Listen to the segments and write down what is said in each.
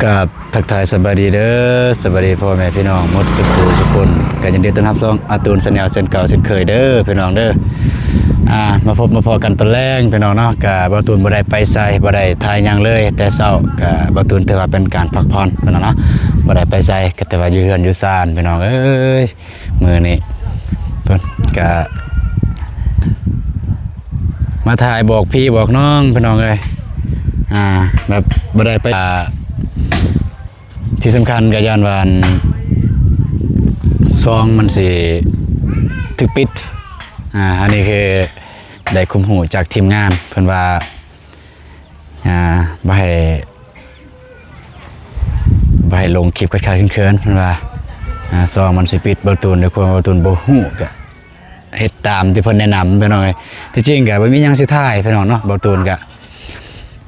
กับทักทายสบายดีเด้อสบายดีพ่อแม่พี่น้องหมดทุกคนก็ยินดีต้อนรับซ่องอาตูนสแนลเส้นเก่าเส้นเคยเด้อพี่น้องเด้อมาพบมาพอกันตอนแรกพี่น้องเนาะกับบาตูนบ่ได้ไปไสบ่ได้ถ่ายหยังเลยแต่เช้ากับบาตูนถือว่าเป็นการพักผ่อนพี่น้องเนาะบ่ได้ไปไสก็แต่ว่าอยู่เฮือนอยู่ซ่านพี่น้องเอ้ยมื้อนี้เพิ่นก็มาถ่ายบอกพี่บอกน้องพี่น้องเอ้ยแบบบ่ได้ไปที่สำคัญกับยานวานซองมันสิถึกปิดอันนี้คือได้คุมหูจากทีมงานเพิ่นว่าบ่ให้ลงคลิปคัดๆเคินๆเพิ่นว่าซองมันสิปิดบ่ตูนด้วยความบ่ตูนบ่ฮู้ก็เฮ็ดตามที่เพิ่นแนะนำพี่น้องเอ้ยที่จริงก็บ่มีหยังสิถ่ายพี่น้องเนาะบ่ตูนก็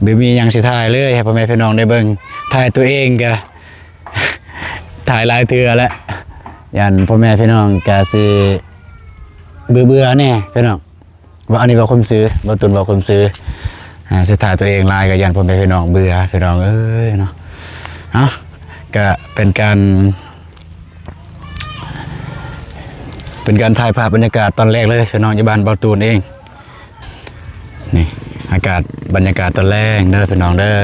บ่มีหยังสิถ่ายเลยให้พ่อแม่พี่น้องได้เบิ่งถ่ายตัวเองก็ถ่ายหลายเทื่อแล้วยันพ่อแม่พี่น้องก็สิเบื่อแน่พี่น้องว่าอันนี้ว่าคนซื้อบ่ตุนว่าคนซื้อสิถ่ายตัวเองหลายก็ยันพ่อแม่พี่น้องเบื่อพี่น้องเอ้ยเนาะก็เป็นถ่ายภาพบรรยากาศตอนแรกเลยพี่น้องอยู่บ้านบ่ตูนเองนี่อากาศบรรยากาศตอนแรกเด้อพี่น้องเด้อ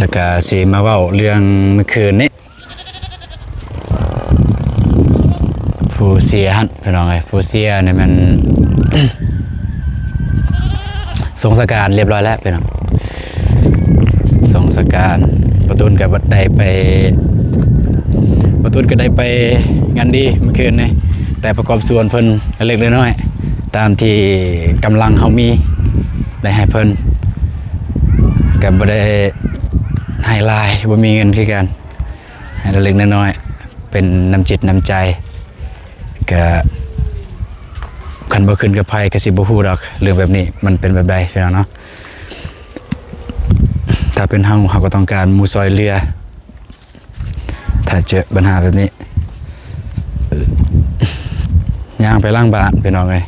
แล้วก็สิมาเว้าเรื่องเมื่อคืนนี้ผู้เสียหั่นพี่น้องเอ้ยผู้เสียเนี่ยมัน ส่งสการเรียบร้อยแล้วพี่น้องส่งสการประตูนก็ได้ไปงานดีเมื่อคืนนี้ได้ประกอบส่วนเพิ่นเล็กน้อยตามที่กำลังเฮามีได้ให้เพิ่นก็บ่ได้ให้ลายบ่มีเงินคือกันให้เล็กน้อยเป็นน้ำจิตน้ำใจก็คันบ่ขึ้นกับไผก็สิบ่ฮู้ดอกเรื่องแบบนี้มันเป็นแบบใดพี่น้องเนาะถ้าเป็นเฮาก็ต้องการหมู่ซอยเรือถ้าเจอปัญหาแบบนี้ย่างไปล้างบ้านพี่น้องเอ้ย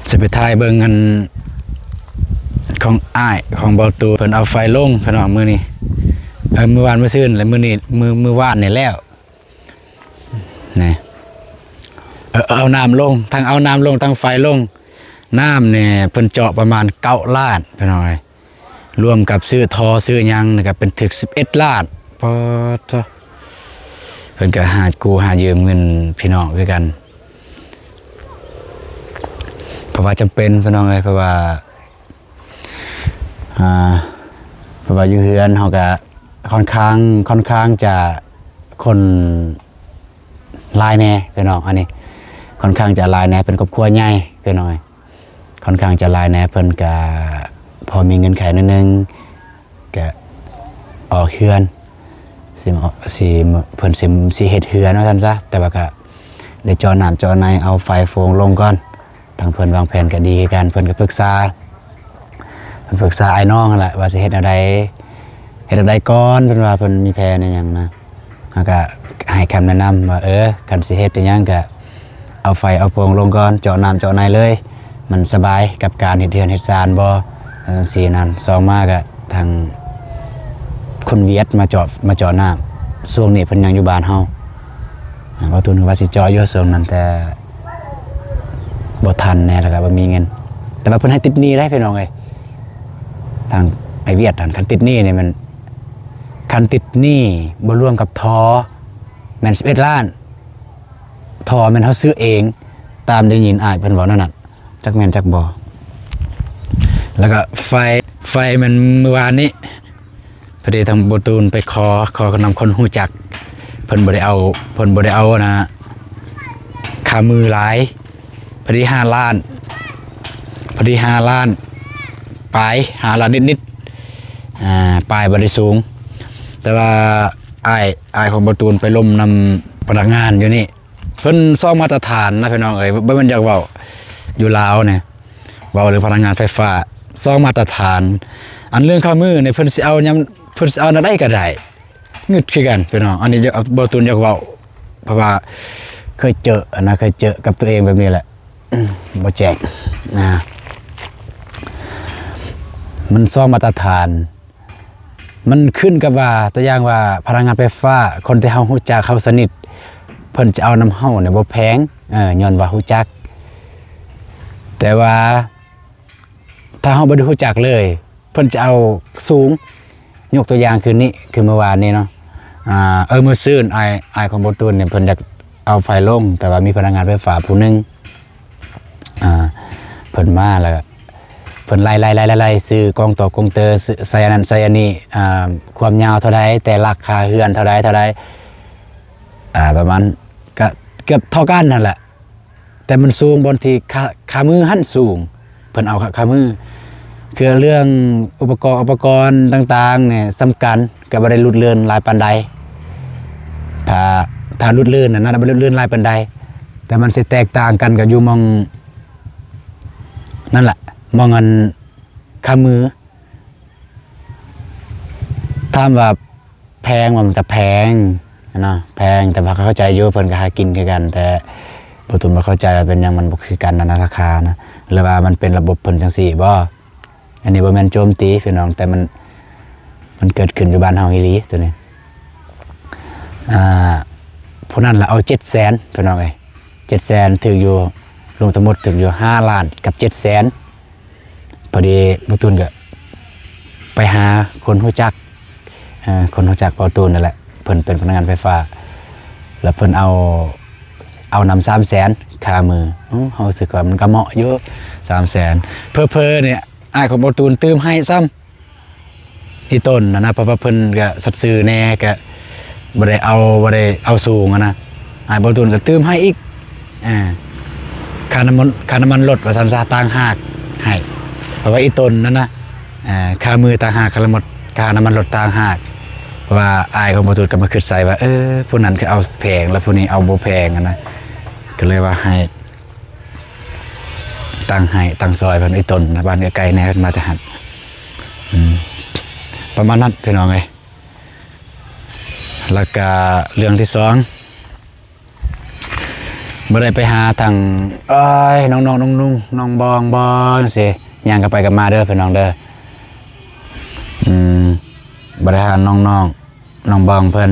จะไปถ่ายเบิ่งกันของอ้ายของเบาตูเพิ่นเอาไฟลงพี่น้องมื้อนี้มื้อวานมื้อซื่นแล้วมื้อนี้มื้อวานนี่แล้วนี่เอาน้ำลงทั้งเอาน้ำลงทั้งไฟลงน้ำเนี่ยเพิ่นเจาะประมาณ9 ล้านพี่น้องเอ้ยรวมกับซื้อทอซื้อหยังนะครับเป็นถึก11 ล้านพอจ้ะเพิ่นก็หายืมเงินพี่น้องด้วยกันเพราะว่าจำเป็นพี่น้องเอ้ยเพราะว่าอยู่เฮือนเฮาก็ค่อนข้างจะคนหลายแน่พี่น้องอันนี้ค่อนข้างจะหลายแน่เป็นครอบครัวใหญ่พี่น้องค่อนข้างจะหลายแน่เพิ่นก็พอมีเงินไขนิดนึงก็ออกเฮือนสิเพิ่นสิเฮ็ดเฮือนว่าซั่นซะแต่ว่าก็ได้จอน้ำจอในเอาไฟโฟงลงก่อนทางเพิ่นวางแผนก็ดีกันเพิ่นก็ปรึกษาไอ้น้องนั่นแหละว่าสิเฮ็ดอะไรก่อนเพิ่นว่าเพิ่นมีแผนอีหยังนะแล้วก็ให้คำแนะนำว่าคันสิเฮ็ดอีหยังก็เอาไฟเอาโฟงลงก่อนเจาะน้ำเจาะในเลยมันสบายกับการเฮ็ดเฮือนเฮ็ดศาลบ่สีนั้น2มาก็ทางคนเวียดมาเจาะน้ำช่วงนี้เพิ่นยังอยู่บ้านเฮาว่าตูนว่าสิเจาะอยู่ช่วงนั้นแต่บ่ทันแน่แล้วก็บ่มีเงินแต่ว่าเพิ่นให้ติดหนี้ได้พี่น้องเอ้ยทางไอ้เวียดคันติดหนี้นี่มันคันติดหนี้บ่รวมกับทอแม่น11 ล้านทอแม่นเฮาซื้อเองตามได้ยินอ้ายเพิ่นเว้านั่นน่ะจักแม่นจักบ่แล้วก็ไฟมันเมื่อวานนี้พอดีทางบ่ตูนไปขอนำคนฮู้จักเพิ่นบ่ได้เอานะค่ามือหลายพอดี5 ล้านปลาย5 ล้านนิดปลายบ่ได้สูงแต่ว่าอ้ายของบ่ตูนไปล้มนำพนักงานอยู่นี่เพิ่นซ่อมมาตรฐานนะพี่น้องเอ้ยบ่แม่นอยากเว้าอยู่ลาวเนี่ยเว้าเรื่องพนักงานไฟฟ้าซ่อมมาตรฐานอันเรื่องค่ามือเนี่ยเพิ่นสิเอาได้ก็ได้งึดคือกันพี่น้องอันนี้บ่ตูนอยากเว้าเพราะว่าเคยเจอกับตัวเองแบบนี้แหละ บ่แจกนะมันซ่อมมาตรฐานมันขึ้นกับว่าตัวอย่างว่าพลังงานไฟฟ้าคนที่เฮารู้จักเขาสนิทเพิ่นจะเอานำเฮาเนี่ยบ่แพงย้อนว่ารู้จักแต่ว่าถ้าเฮาบ่ได้รู้จักเลยเพิ่นจะเอาสูงยกตัวอย่างคือนี้คือเมื่อวานนี้เนาะมื้อซื่นอายของบ่ตูนเนี่ยเพิ่นอยากเอาไฟลงแต่ว่ามีพลังงานไฟฟ้าผู้หนึงเพิ่นมาแล้วเพิ่นไล่ซื้อกองต่อกองเตอร์ใส่อันนั้นใส่อันนี้ความยาวเท่าใดแต่ราคาเฮือนเท่าใดประมาณก็เกือบเท่ากันนั่นแหละแต่มันสูงบนที่ขามือหั่นสูงเพิ่นเอาขามือคือเรื่องอุปกรณ์ต่างๆเนี่ยสำคัญก็บ่ได้ลุดเลื่อนหลายปานใดถ้าลุดเลื่อนน่ะบ่ได้ลุดเลื่อนหลายปานใดแต่มันสิแตกต่างกันกับอยู่มองนั่นแหละมองอันขามือถามว่าแพงมันก็แพงนะแพงแต่ว่าเข้าใจอยู่เพิ่นก็หากินคือกันแต่บ่ตุนบ่เข้าใจว่าเป็นหยังมันบ่คือกันนะราคานะหรือว่ามันเป็นระบบเพิ่นจังซี่บ่อันนี้บ่แม่นโจมตีพี่น้องแต่มันเกิดขึ้นอยู่บ้านเฮาอีหลีตัวนี้ผู้นั้นล่ะเอา 700,000 พี่น้องเอ้ย 700,000ถึกอยู่รวมทั้งหมดถึกอยู่5ล้านกับ 700,000พอดีบ่ตุนก็ไปหาคนรู้จักบ่ตุนนั่นแหละเพิ่นเป็นพนักงานไฟฟ้าแล้วเพิ่นเอานำ 300,000ค่ามือเฮารู้สึกว่ามันก็เหมาะอยู่ 300,000เพ้อๆเนี่ยอ้ายของบ่ตูนตื้มให้ซ้ำที่ต้นนะเพราะว่าเพิ่นก็สัตย์ซื่อแน่ก็บ่ได้เอาสูงนะอ้ายบ่ตูนก็ตื้มให้อีกค่าน้ำมันรถว่าซั่นซะต่างหากให้เพราะว่าอีต้นนั่นนะค่ามือต่างหากค่าน้ำมันรถต่างหากเพราะว่าอ้ายของบ่ตูนก็มาคิดใส่ว่าผู้นั้นคือเอาแพงแล้วผู้นี้เอาบ่แพงนะก็เลยว่าให้ตั้งซอยเพิ่นอีต้นนะบ้านไกลๆแน่เพิ่นมาแต่หันประมาณนั้นพี่น้องเอ้ยแล้วก็เรื่องที่2บ่ได้ไปหาทางน้องนุ่งน้องบองสิย่างกันไปกันมาเด้อพี่น้องเด้อบ่ได้หาน้องบองเพิ่น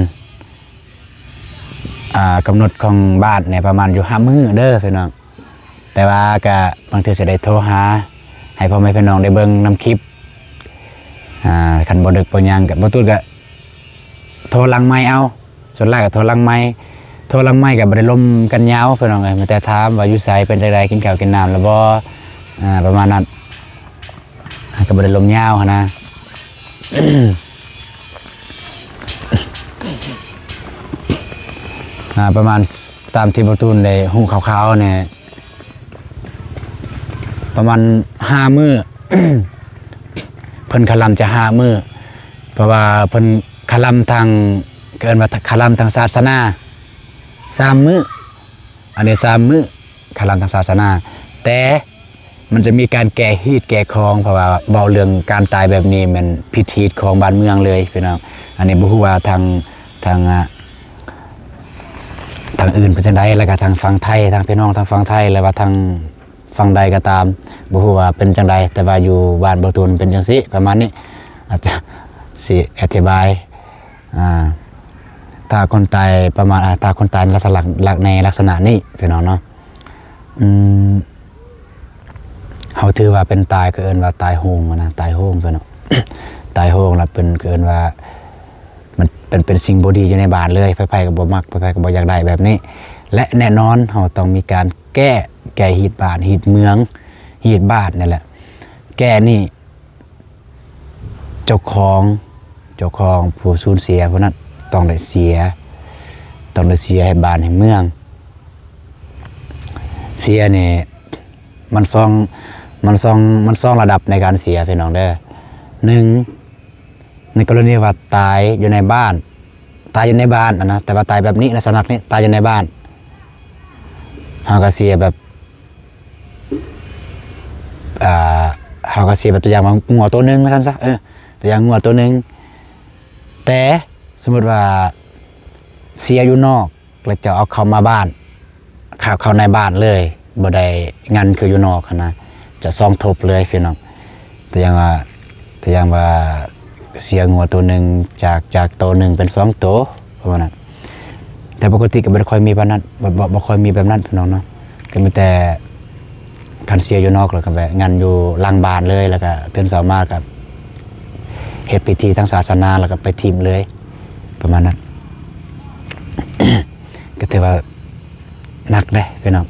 กำหนดของบ้านเนี่ยประมาณอยู่5มื้อเด้อพี่น้องแต่ว่าก็บางทีจะได้โทรหาให้พ่อแม่พี่น้องได้เบิ่งนำคลิปคันบ่ดึกบ่ยังกับบ่ตูดก็โทรหลังไมค์เอาส่วนแรกก็โทรหลังไมค์ก็บ่ได้ลมกันยาวพี่น้องเอ้ยมีแต่ถามว่าอยู่ไสเป็นจังไดกินข้าวกินน้ำแล้วบ่ประมาณนั้นก็บ่ได้ลมยาวหั่นนะ ประมาณตามที่บ่ตูนได้ฮู้คร่าวๆเนี่ยประมาณ5 มื้อ เพิ่นคลำจะ5 มื้อเพราะว่าเพิ่นคลำทางเกินว่าคลำทางศาสนา3 มื้ออันนี้3 มื้อคลำทางศาสนาแต่มันจะมีการแก้ฮีตแก้คองเพราะว่าเว้าเรื่องการตายแบบนี้มันผิดฮีตของบ้านเมืองเลยพี่น้องอันนี้บ่ฮู้ว่าทางอื่นเป็นจังได๋แล้วก็ทางฝั่งไทยทางพี่น้องทางฝั่งไทยแล้วว่าทางฝั่งใดก็ตามบ่ฮู้ว่าเป็นจังไดแต่ว่าอยู่บ้านบ่ตูนเป็นจังซี่ประมาณนี้อาจจะสิอธิบายถ้าคนตายประมาณถ้าคนตายลักษณะในลักษณะนี้พี่น้องเนาะเฮาถือว่าเป็นตายก็เอิ้นว่าตายโหงนะตายโหงพี่น้อง ตายโหงแล้วเป็นก็เอิ้นว่ามันเป็นสิ่งบ่ดีอยู่ในบ้านเลยไผๆก็บ่มักไผๆก็บ่อยากได้แบบนี้และแน่นอนเฮาต้องมีการแก้ฮีตบ้านฮีตเมืองฮีตบ้านนั่นแหละแก้นี่เจ้าของผู้สูญเสียผู้นั้นต้องได้เสียให้บ้านให้เมืองเสียนี่มันซ่องระดับในการเสียพี่น้องเด้อ1ในกรณีว่าตายอยู่ในบ้านนะแต่ว่าตายแบบนี้ลักษณะนี้ตายอยู่ในบ้านเฮาก็เสียแบบเฮาก็เสียแบบตัวอย่างว่างัวตัวนึงว่าซั่นซะตัวอย่างงัวตัวนึงแต่สมมุติว่าเสียอยู่นอกแล้วจะเอาเข้ามาบ้านเข้าในบ้านเลย บ่ได้งันคืออยู่นอกหั้นนะจะซองทบเลยพี่น้องแต่ยังว่าเสียงัวตัวหนึ่งจากตัวหนึ่งเป็น2ตัวประมาณนั้นแต่ปกติก็บ่ค่อยมีแบบนั้นบ่ค่อยมีแบบนั้นพี่น้องเนาะก็มีแต่คันเสียอยู่นอกแล้วก็แบบงันอยู่หลังบ้านเลยแล้วก็ตื่นเช้ามากับเฮ็ดพิธีทางศาสนาแล้วก็ไปทิมเลยประมาณนั้น ก็ถือว่าหนักได้พี่น้อง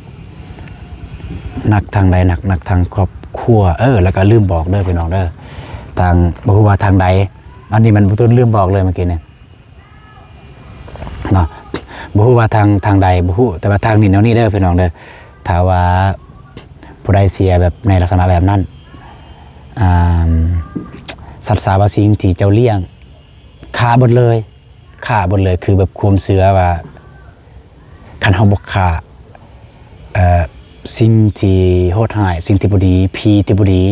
หนักทางใดหนักทางครอบครัวแล้วก็ลืมบอกเด้อพี่น้องเด้อทางบ่ฮู้ว่าทางใดอันนี้มันบ่ต้นลืมบอกเลยเมื่อกี้เนี่ยเนาะบ่ฮู้ว่าทางใดบ่ฮู้แต่ว่าทางนี้แนวนี้เด้อพี่น้องเด้อถ้าว่าผู้ใดเสียแบบในลักษณะแบบนั้นสัตว์สาบสิ่งที่เจ้าเลี้ยงฆ่าหมดเลยคือแบบความเชื่อว่าคันเฮาบ่ฆ่าสิ่งที่โหดร้ายสิ่งที่บ่ดีผีที่บ่ดี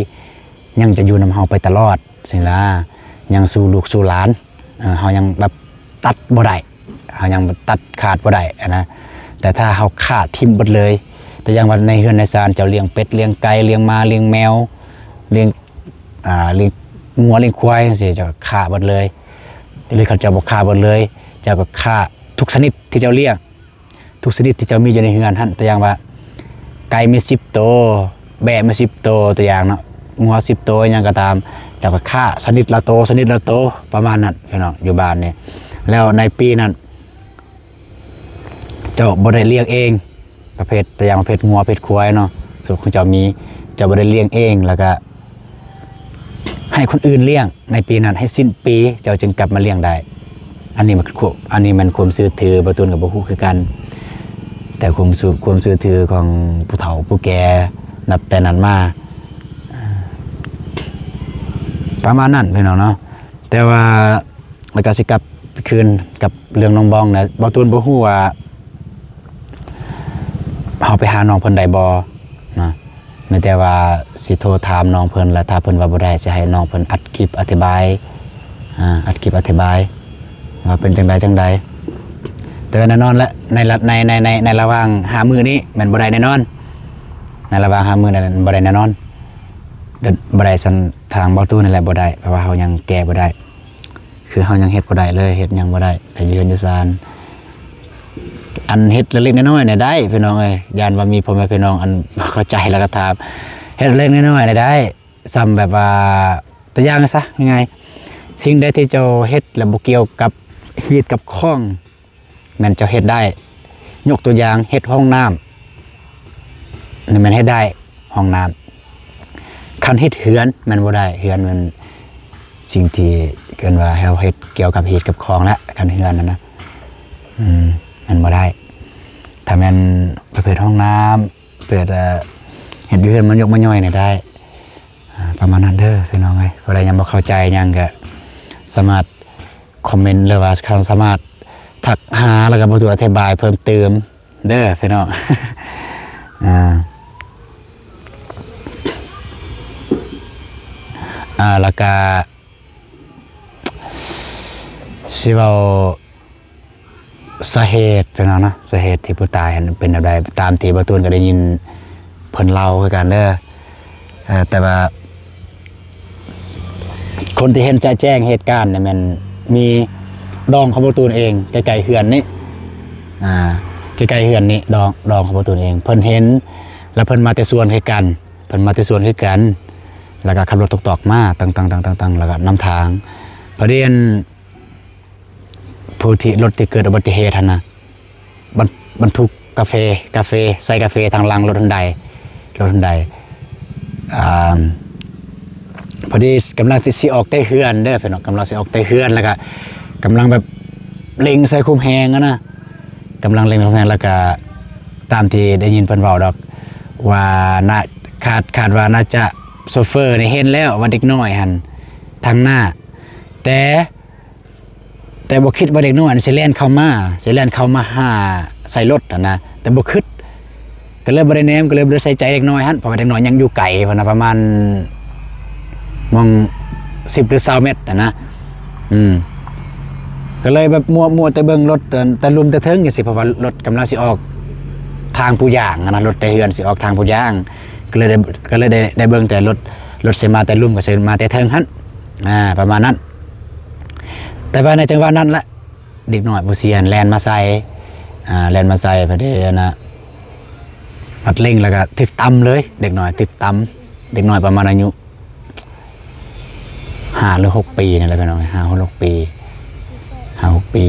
ยังจะอยู่นำเฮาไปตลอดสิ่งละยังสู่ลูกสู่หลานเฮายังแบบตัดบ่ได้เฮายังตัดขาดบ่ได้นะแต่ถ้าเฮาฆ่าทิ่มหมดเลยแต่อย่างว่าในเฮือนในศาลเจ้าเลี้ยงเป็ดเลี้ยงไก่เลี้ยงม้าเลี้ยงแมวเลี้ยงงัวเลี้ยงควายจังซี่เจ้าฆ่าหมดเลยหรือเขาเจ้าบ่ฆ่าหมดเลยเจ้าก็ฆ่าทุกชนิดที่เจ้าเลี้ยงทุกชนิดที่เจ้ามีอยู่ในเฮือนหั่นแต่อย่างว่าไก่มี10ตัวแบะมี10ตัวตัวอย่างเนาะงัว10ตัวหยังก็ตามเจ้าก็ฆ่าชนิดละโตประมาณนั้นพี่น้องอยู่บ้านนี่แล้วในปีนั้นเจ้าบ่ได้เลี้ยงเองประเภทตัวอย่างประเภทงัวประเภทควายเนาะส่วนของเจ้ามีเจ้าบ่ได้เลี้ยงเองแล้วก็ให้คนอื่นเลี้ยงในปีนั้นให้สิ้นปีเจ้าจึงกลับมาเลี้ยงได้อันนี้มันความซื่อถือบ่ตูนกับบ่ฮู้คือกันแต่ความซื่อถือของผู้เฒ่าผู้แก่นับแต่นั้นมาประมาณนั้นพี่น้องเนาะแต่ว่าแล้วก็สิกลับคืนกับเรื่องน้องบองนะบ่ตูนบ่ฮู้ว่าเฮาไปหาน้องเพิ่นได้บ่นะไม่แต่ว่าสิโทรถามน้องเพิ่นแล้วถ้าเพิ่นว่าบ่ได้สิให้น้องเพิ่นอัดคลิปอธิบายว่าเป็นจังใดแต่แน่นอนและในระหว่าง5มื้อนี้มันบ่ได้แน่นอนในระหว่าง5มื้อนั้นบ่ได้แน่นอนบ่ได้สันทางบ่ตู้นั่นแหละบ่ได้เพราะว่าเฮายังแก้บ่ได้คือเฮายังเฮ็ดบ่ได้เลยเฮ็ดหยังบ่ได้แต่ยืนอยู่ศาลอันเฮ็ดเล็กๆน้อยๆเนี่ยได้พี่น้องเอ้ยยานว่ามีพ่อแม่พี่น้องอันบ่เข้าใจแล้วก็ถามเฮ็ดเล็กๆน้อยๆเนี่ยได้ซ้ำแบบว่าตัวอย่างซะยังไงสิ่งใดที่เจ้าเฮ็ดแล้วบ่เกี่ยวกับฮีดกับข้องแม่นเจ้าเฮ็ดได้ยกตัวอย่างเฮ็ดห้องน้ำนี่มันเฮ็ดได้ห้องน้ำคันเฮ็ดเฮือนมันบ่ได้เฮือนมันสิ่งที่เกินว่าเฮาเฮ็ดเกี่ยวกับฮีดกับข้องและคันเฮือนนั่นนะมันบ่ได้ถ้าแม่นประเภทห้องน้ำเปิดเฮ็ดอยู่เฮือนมันยกมาย่อยเนี่ยได้ประมาณนั้นเด้อพี่น้องเอ้ยผู้ใดยังบ่เข้าใจหยังก็สามารถคอมเมนต์หรือว่าสามารถทักหาแล้วก็บ่ถูกอธิบายเพิ่มเติมเด้อพี่น้อง แล้วก็สิเว้าสาเหตุพี่น้องเนาะสาเหตุที่ผู้ตายเป็นแบบใดตามที่บ่ตูนก็ได้ยินเพิ่นเล่าคือกันเด้อแต่ว่าคนที่เห็นแจ้งเหตุการณ์เนี่ยมันมีดองของบ่ตูนเองใกล้ๆเฮือนนี่ใกล้ๆเฮือนนี่ดองของบ่ตูนเองเพิ่นเห็นแล้วเพิ่นมาแต่ส่วนคือกันแล้วก็ขับรถตอกๆมาตั้งแล้วก็นำทางพอดีอันผู้ที่รถที่เกิดอุบัติเหตุนะบรรทุกกาแฟใส่กาแฟทางหลังรถทันใดพอดีกำลังสิออกเตะเฮือนเด้อพี่น้องกำลังสิออกเตะเฮือนแล้วก็กำลังแบบเล็งใส่คุมแหงนะกำลังเล็งคุมแหงแล้วก็ตามที่ได้ยินเพิ่นเว้าดอกว่าน่าคาดว่าน่าจะโซเฟอร์นี่เห็นแล้วว่าเด็กน้อยหันทางหน้าแต่บ่คิดว่าเด็กน้อยสิแล่นเข้ามาหาใส่รถนะแต่บ่คิดก็เลยบ่ได้แนมก็เลยบ่ได้ใส่ใจเด็กน้อยหั่นเพราะว่าเด็กน้อยยังอยู่ไกลพุ่นน่ะประมาณมอง10หรือ20เมตรนะก็เลยแบบมัวแต่เบิ่งรถแต่ลุมแต่เทิงจังซี่เพราะว่ารถกำลังสิออก ทางผู้ย่างนะรถแต่เฮือนสิออกทางผู้ย่างก็เลยได้เบิ่งแต่รถสิมาแต่ลุ่มก็สิมาแต่เทิงหั่นประมาณนั้นแต่ว่าในจังหวะนั้นละเด็กน้อยผู้เซียนแล่นมาใส่พอดีนะปัดเร่งแล้วก็ถึกตำเลยเด็กน้อยถึกตำเด็กน้อยประมาณอายุ5 หรือ 6 ปีนี่แหละพี่น้อง5 หรือ 6 ปี5 6 ปี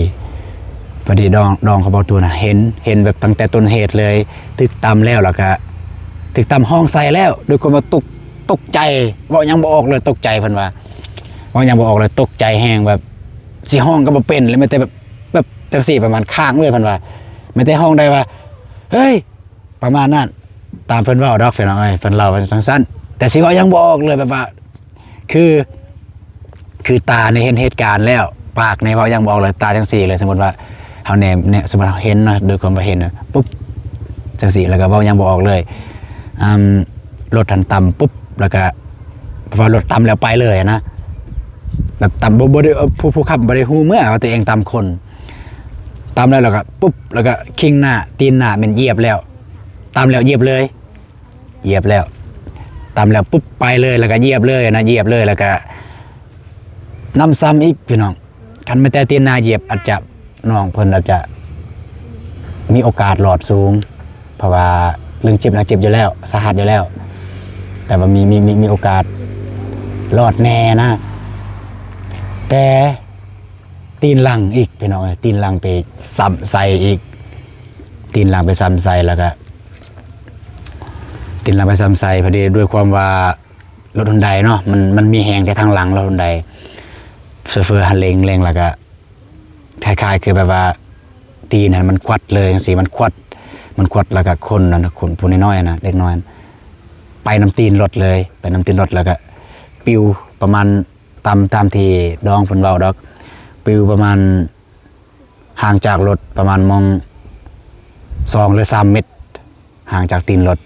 พอดีดองเขาบอกตัวน่ะเห็นแบบตั้งแต่ต้นเหตุเลยถึกตำแล้วก็ถึกตำห้องใส่แล้วด้วยความว่าตกใจว่ายังบ่ออกเลยตกใจเพิ่นว่ายังบ่ออกเลยตกใจแห้งแบบสิห้องก็บ่เป็นเลยไม่แต่แบบจังซี่ประมาณข้างเลยเพิ่นว่าไม่แต่ห้องได้ว่าเฮ้ยประมาณนั้นตามเพิ่นเว้าดอกพี่น้องเอ้ยเพิ่นเล่าเป็นสั้นๆแต่สิว่ายังบ่ออกเลยแบบว่าคือตาในเห็นเหตุการณ์แล้วปากในเว้ายังบ่ออกเลยตาจังซี่เลยสมมุติว่าเฮาเนี่ยสมมุติเราเห็นนะโดยความว่าเห็นนะปุ๊บจังซี่แล้วก็เว้ายังบ่ออกเลยรถทันต่ำปุ๊บแล้วก็พอรถต่ำแล้วไปเลยนะแบบต่ำบ่ได้ผู้ขับบ่ได้ฮู้เมื่อว่าตัวเองต่ำคนต่ำแล้วก็ปุ๊บแล้วก็คิงหน้าตีนหน้ามันเหยียบแล้วต่ำแล้วเหยียบเลยเหยียบแล้วต่ำแล้วปุ๊บไปเลยแล้วก็เหยียบเลยนะเหยียบเลยแล้วก็น้ำซ้ำอีกพี่น้องคันไม่แต่ตีนหน้าเหยียบอาจจะน้องเพิ่นอาจจะมีโอกาสหลอดสูงเพราะว่าเรื่องเจ็บนะเจ็บอยู่แล้วสาหัสอยู่แล้วแต่ว่ามีโอกาสรอดแน่นะแต่ตีนหลังอีกพี่น้องตีนหลังไปซ้ำใส่อีกตีนหลังไปซ้ำใส่แล้วก็ตีนหลังไปซ้ำใส่พอดีด้วยความว่ารถฮอนไดเนาะมันมีแหงแต่ทางหลังรถฮอนไดเฟอร์ฮันเล็งแล้วก็คล้ายๆคือแบบว่าตีนมันควัดเลยจังซี่มันควัดแล้วก็คนนะคนผู้น้อยๆนะเด็กน้อยไปน้ำตีนรถเลยไปน้ำตีนรถแล้วก็ปิวประมาณตามที่ดองเพิ่นเว้าดอกปิวประมาณห่างจากรถประมาณมอง2 หรือ 3 เมตรห่างจากตีนรถ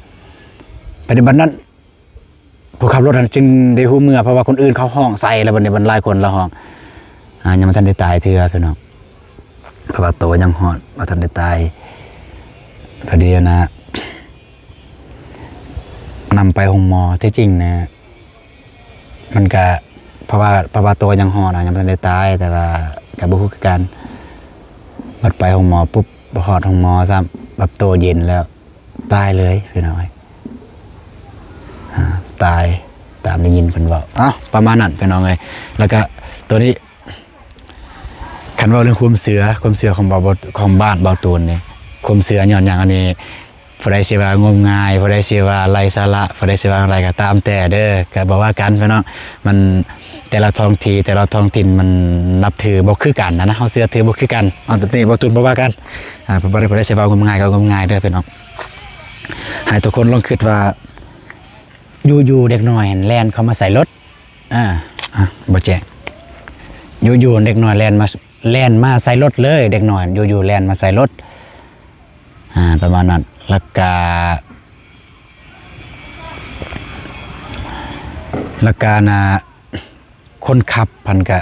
ปฏิบัตินั้นผู้ขับรถนั้นจึงได้ฮู้เมื่อเพราะว่าคนอื่นเขาห้องใส่แล้วบัดนี้มันหลายคนละห้องยังบ่ทันได้ตายเทื่อพี่น้องเพราะว่าโตยังฮอดบ่ทันได้ตายพอดีนะนำไปโรงหมอที่จริงนะมันก็เพราะว่าตัวยังฮอดยังบ่ทันได้ตายแต่ว่าก็บ่ฮู้คือกันบัดไปโรงหมอปุ๊บบ่ฮอดโรงหมอซ้ำแบบตัวเย็นแล้วตายเลยพี่น้อยตายตามได้ยินเพิ่นเว้าประมาณนั้นพี่น้องเอ้ยแล้วก็ตัวนี้คันเว้าเรื่องความเสือของบ้านเบาตูนนี่ความเสือย้อนหยังอันนี้ผู้ใดสิว่างมงายผู้ใดสิว่าไร้สาระผู้ใดสิว่าอะไรก็ตามแต่เด้อก็บ่ว่ากันพี่น้องมันแต่ละท้องถิ่นมันนับถือบ่คือกันนะเฮาเชื่อถือบ่คือกันตัวนี้บ่ตุนบ่ว่ากันบ่ได้สิว่างมงายก็งมงายเด้อพี่น้องให้ทุกคนลองคิดว่าอยู่เด็กน้อยแล่นเข้ามาใส่รถบ่แจ้งอยู่เด็กน้อยแล่นมาใส่รถเลยเด็กน้อยอยู่แล่นมาใส่รถประมาณนั้นแล้วก็คนขับพันกะ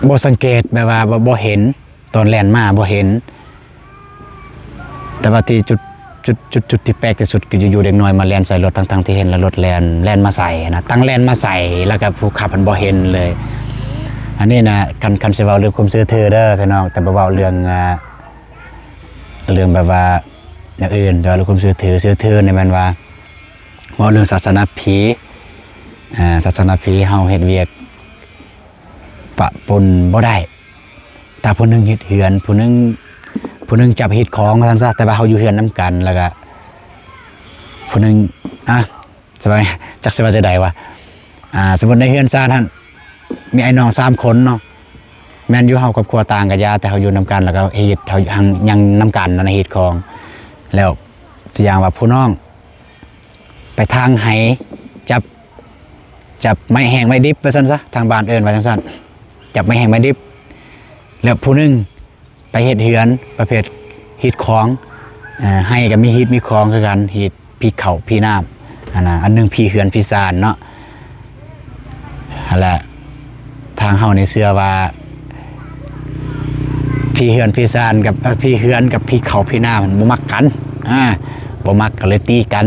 บ่สังเกตแบบว่าบ่เห็นตอนแล่นมาบ่เห็นแต่ว่าที่จุดที่แปลกที่สุดคืออยู่เด็กน้อยมาแล่นใส่รถทั้งที่เห็นแล้วรถแล่นมาใส่นะตั้งแล่นมาใส่แล้วก็ผู้ขับมันบ่เห็นเลยอันนี้นะคันสิเว้าเรื่องความเชื่อถือเด้อพี่น้องแต่บ่เว้าเรื่องแบบว่าอย่างอื่นแต่ว่าเราความเชื่อถือในมันว่าเรื่องศาสนาผีเฮาเฮ็ดเวียกปะปนบ่ได้แต่ผู้นึงเฮ็ดเฮือนผู้นึงจับเฮ็ดของว่าซั่นซะแต่ว่าเฮาอยู่เฮือนนํกันแล้วก็ผู้นึงสบายจักสิว่าจะได้วะสมมุติในเฮือนซ่านหั่นมีไอ้น้อง3 คนเนาะแม่นอยู่เฮากับครัวต่างกันยาแต่เฮาอยู่นำกันแล้วก็เฮ็ดเฮายังนำกันในเฮ็ดของแล้วตัวอย่างว่าผู้น้องไปทางไหจับไม้แห้งไม้ดิบว่าซั่นซะทางบ้านเอิ้นว่าจังซั่นจับไม้แห้งไม้ดิบแล้วผู้นึงไปเฮ็ดเฮือนประเภทเฮ็ดของให้ก็มีเฮ็ดมีของคือกันเฮ็ดพี่ข้าวพี่น้ำอันนึงพี่เฮือนพี่ซ่านเนาะนั่นแหละทางเฮานี่เชื่อว่าผ พี่เฮือนพี่ซานกับพี่เฮือนกับพี่เขาพี่หน้ามันบ่มักกันบ่มักก็เลยตีกัน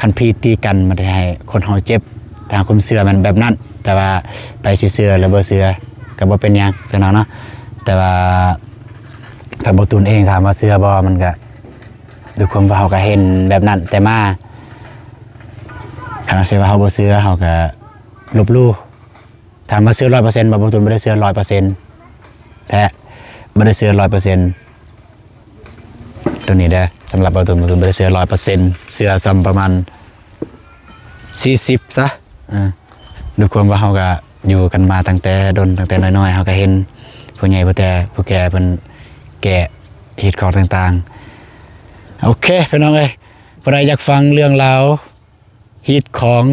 คันพี่ตีกันมันได้ให้คนเฮาเจ็บทางความเชื่อมันแบบนั้นแต่ว่าไปสิเชื่อหรือบ่เชื่อก็บ่เป็นหยังพี่น้องเนาะแต่ว่าถ้าบ่ตูนเองถามว่าเชื่อบ่มันก็ด้วยความว่าเฮาก็เห็นแบบนั้นแต่มาคันว่าเฮาบ่เชื่อเฮาก็ลบลู่ถามว่าเชื่อ 100% บ่ตูนบ่ได้เชื่อ 100% แท้บ่ได้เชื่อ 100% ตัวนี้เด้อสำหรับบ่ตูนบ่ได้เชื่อ 100% เชื่อซ้ำประมาณ40ซะด้วยความว่าเฮาก็อยู่กันมาตั้งแต่ดนตั้งแต่น้อยๆเฮาก็เห็นผู้ใหญ่ผู้แต่ผู้แก่เพิ่นแกะเหตุของต่างๆโอเคพี่น้องเอ้ยผู้ใดอยากฟังเรื่องราวฮีตของ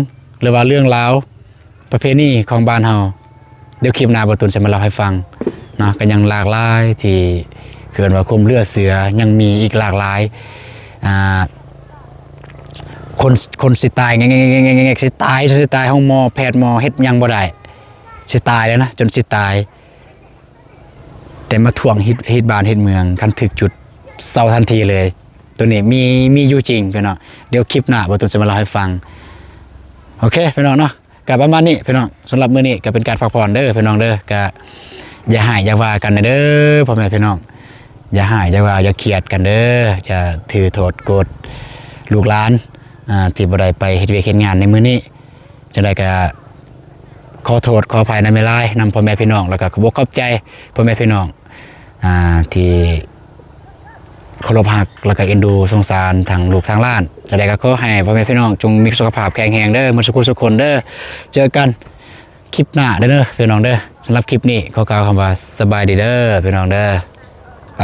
หรือว่าเรื่องราวประเพณีของบ้านเฮาเดี๋ยวคลิปหน้าบ่ตูนจะมาเล่าให้ฟังเนาะก็ยังหลากหลายที่เกินว่าคุมเลือดเสือยังมีอีกหลากหลายคนสิตายแงๆๆๆสิตายห้องหมอแพทย์หมอเฮ็ดยังบ่ได้สิตายแล้วนะจนสิตายแต่มาถ่วงฮิตบ้านฮิตเมืองคันถึกจุดเศร้าทันทีเลยตัวนี้มีอยู่จริงพี่น้องเดี๋ยวคลิปหน้าบ่ตูนจะมาเล่าให้ฟังโอเคพี่น้องเนาะก็ประมาณนี้พี่น้องสำหรับมื้อนี้ก็เป็นการพักผ่อนเด้อพี่น้องเด้อก็อย่าหายอย่าว่ากันเด้อพ่อแม่พี่น้องอย่าหายอย่าว่าอย่าเครียดกันเด้ออย่าถือโทษโกรธลูกหลานที่บ่ได้ไปเฮ็ดเวียกเฮ็ดงานในมื้อนี้จังได๋ก็ขอโทษขออภัยนำเวลานำพ่อแม่พี่น้องแล้วก็ขอบใจพ่อแม่พี่น้องที่เคารพรักแล้วก็เอ็นดูสงสารทางลูกทางหลานจังได๋ก็ขอให้พ่อแม่พี่น้องจงมีสุขภาพแข็งแรงเด้อมื้อสุขคนเด้อเจอกันคลิปหน้าเด้อพี่น้องเด้อสำหรับคลิปนี้ขอกล่าวคำว่าสบายดีเด้อพี่น้องเด้อไป